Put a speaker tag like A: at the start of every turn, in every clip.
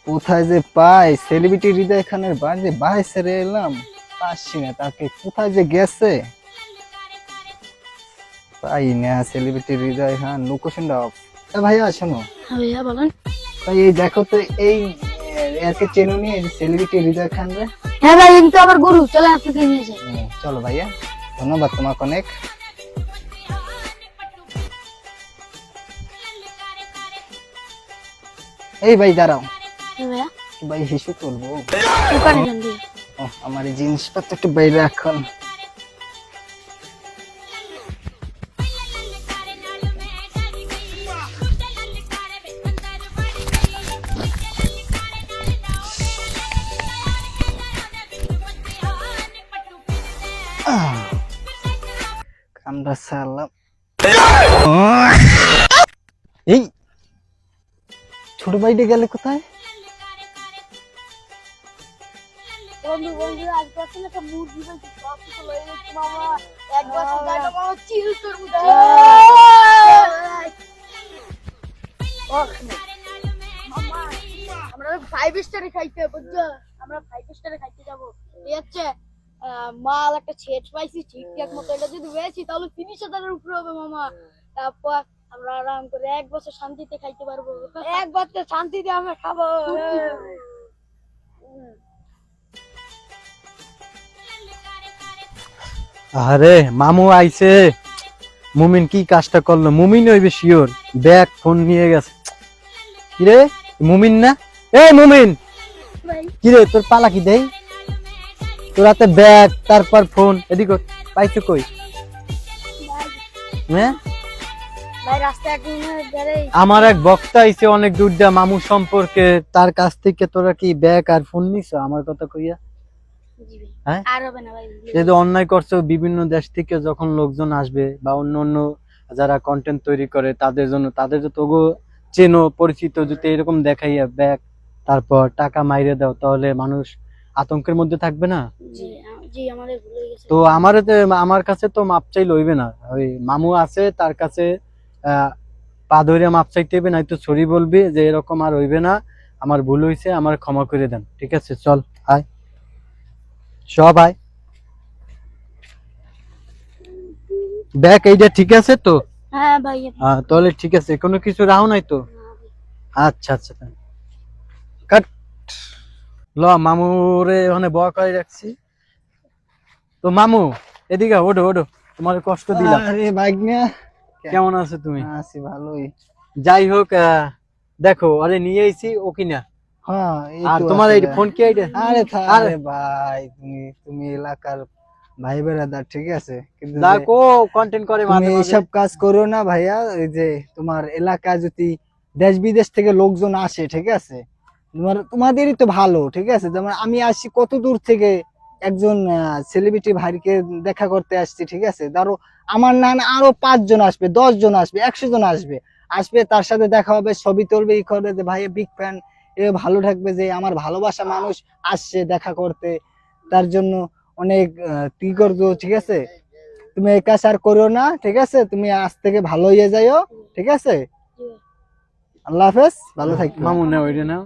A: কোথায় যে পাই সেলিব্রিটি হৃদয় খানের বাড়ি বাই সেরে এলাম, পাচ্ছি না তাকে, কোথায় যে গেছে পাই না। সেলিব্রিটি হৃদয় খান লোকেশনটা অফ। ভাইয়া শোনো,
B: হ্যাঁ ভাইয়া বলেন।
A: ভাই এই দেখো তো, এই একে চেনো নি সেলিব্রিটি হৃদয় খান রে?
B: হ্যাঁ ভাই, কিন্তু আবার গরু, চলে আপনাকে নিয়ে যাই।
A: চলো ভাইয়া, ধন্যবাদ তোমাকে অনেক। এই ভাই দাঁড়াও
B: হ্যাঁ ভাইয়া,
A: ভাই, হিসু করবো।
B: দোকানে যান দিয়ে।
A: আমার এই জিনিসপত্র একটু বাইরে রাখুন। আমরা সালাম। এই ছোট ভাইটা গেলে কোথায়?
B: বন্ধু বন্ধু, আজকে আসলে একটা মুরগি পাইছি, সব কিছু লয়ে গেছি মামা। এক বছর যাইলো মামা, চিল তোর মুখে। মামা, আমরা 5 স্টারে খাইতে, বুঝছো? আমরা 5 স্টারে খাইতে যাবো, ঠিক আছে? মাল একটা সেট পাইছি ঠিকঠাক মতো, এটা যদি বেশি তাহলে 30,000-এর উপরে হবে মামা। তারপর আমরা আরাম করে 1 বছর শান্তিতে খাইতে পারবো। 1 বছর শান্তিতে আমরা খাবো।
C: আরে মামু আইছে। মুমিন কি কাজটা করলো? মুমিন হইবে শিওর, ব্যাগ ফোন নিয়ে গেছে। কিরে মুমিন না? এই মুমিন, কিরে তোর পালা কি দেই? তোর হাতে ব্যাগ, তারপর ফোন, এদিক পাইছো কই? হ্যাঁ,
B: ভাই রাস্তায় একদিন বেরে
C: আমার এক বক্তা আইছে অনেক দূর দিয়া মামু সম্পর্কে, তার কাছ থেকে তোরা কি ব্যাগ আর ফোন নিছ আমার কথা কইয়া? হ্যাঁ,
B: আর হবে না ভাই।
C: এই যে অন্যায় করছো, বিভিন্ন দেশ থেকে যখন লোকজন আসবে বা অন্য অন্য যারা কন্টেন্ট তৈরি করে তাদের জন্য, তাদের যে তোগো চেনো পরিচিত, যদি এরকম দেখাইয়া ব্যাগ তারপর টাকা মাইরে দাও, তাহলে মানুষ আতঙ্কের মধ্যে থাকবে না?
B: জি জি, আমাদের ভুলে গেছে।
C: তো আমার কাছে তো মাপ চাই লইবে না, ওই মামু আছে তার কাছে পা ধরে মাপ চাইতে হবে, নাই তো সরি বলবি যে এরকম আর হইবে না, আমার ভুল হয়েছে, আমার ক্ষমা করে দেন, ঠিক আছে? চল আয়, সব আয়। ব্যাগ এইটা ঠিক আছে তো?
B: হ্যাঁ ভাই।
C: তাহলে ঠিক আছে, কোনো কিছু রাহো নাই তো? আচ্ছা আচ্ছা, কাট। ল মামুরে ওখানে বয়া করে রাখছি। তো মামু এদিকে ওঠো ওঠো, তোমার কষ্ট দিলাম।
A: আরে বাইক নিয়ে
C: কেমন আছো তুমি?
A: আছি ভালোই।
C: যাই হোক, দেখো আরে নিয়ে আইছি ও কিনা।
A: হ্যাঁ, এই
C: আর
A: তো
C: তোমার এই
A: আসলে।
C: ফোন কি আইডা?
A: আরে
C: আরে
A: ভাই, তুমি এলাকার ভাই বেড়াদার, ঠিক আছে, কিন্তু যে
C: দেখো কন্টেন্ট করে
A: তুমি
C: মাঝে মাঝে।
A: এইসব কাজ করো না ভাইয়া। এই যে তোমার এলাকা যদি দেশ বিদেশ থেকে লোকজন আসে, ঠিক আছে, তোমাদেরই তো ভালো, ঠিক আছে। যেমন আমি আসি কত দূর থেকে, একজন সেলিব্রিটি ভাইকে দেখা করতে আসছি, ঠিক আছে। ধরো আমার না না আরো 5 জন আসবে, 10 জন আসবে, 100 জন আসবে, তার সাথে দেখা হবে, ছবি তুলবে, ই করবে, যে ভাই বিগ ফ্যান, এ ভালো থাকবে, যে আমার ভালোবাসা মানুষ আসছে দেখা করতে, তার জন্য অনেক কি করবো, ঠিক আছে। তুমি এই কাজ আর করো না, ঠিক আছে, তুমি আজ থেকে ভালো হয়ে যাইও, ঠিক আছে। আল্লাহ হাফেজ, ভালো থাকবে।
C: মামু না ওইটা না,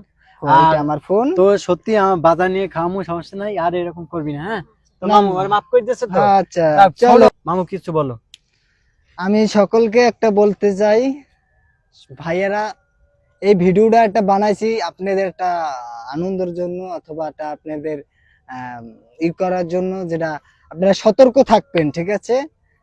A: ওইটা আমার ফোন।
C: তো সত্যি আমার বাজার নিয়ে খাওয়ামু, সমস্যা নাই, আর এরকম করবি না, হ্যাঁ? তো
A: না,
C: মামু আর মাফ করে দিয়েছে তো?
A: আচ্ছা
C: চলো
A: চলো।
C: মামু কিছু বলো।
A: আমি সকলকে একটা বলতে চাই, ভাইয়েরা, এই ভিডিওটা একটা বানাইছি আপনাদের একটা আনন্দের জন্য, অথবা একটা আপনাদের ই করার জন্য, যেটা আপনারা সতর্ক থাকবেন, ঠিক আছে,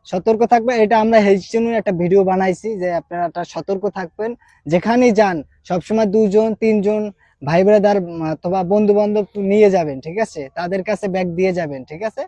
A: সতর্ক থাকবেন। এটা আমরা এই জন্য একটা ভিডিও বানাইছি, যে আপনারা একটা সতর্ক থাকবেন, যেখানেই যান সবসময় 2 জন 3 জন ভাই ব্রাদার অথবা বন্ধু বান্ধব নিয়ে যাবেন, ঠিক আছে, তাদের কাছে ব্যাগ দিয়ে যাবেন, ঠিক আছে।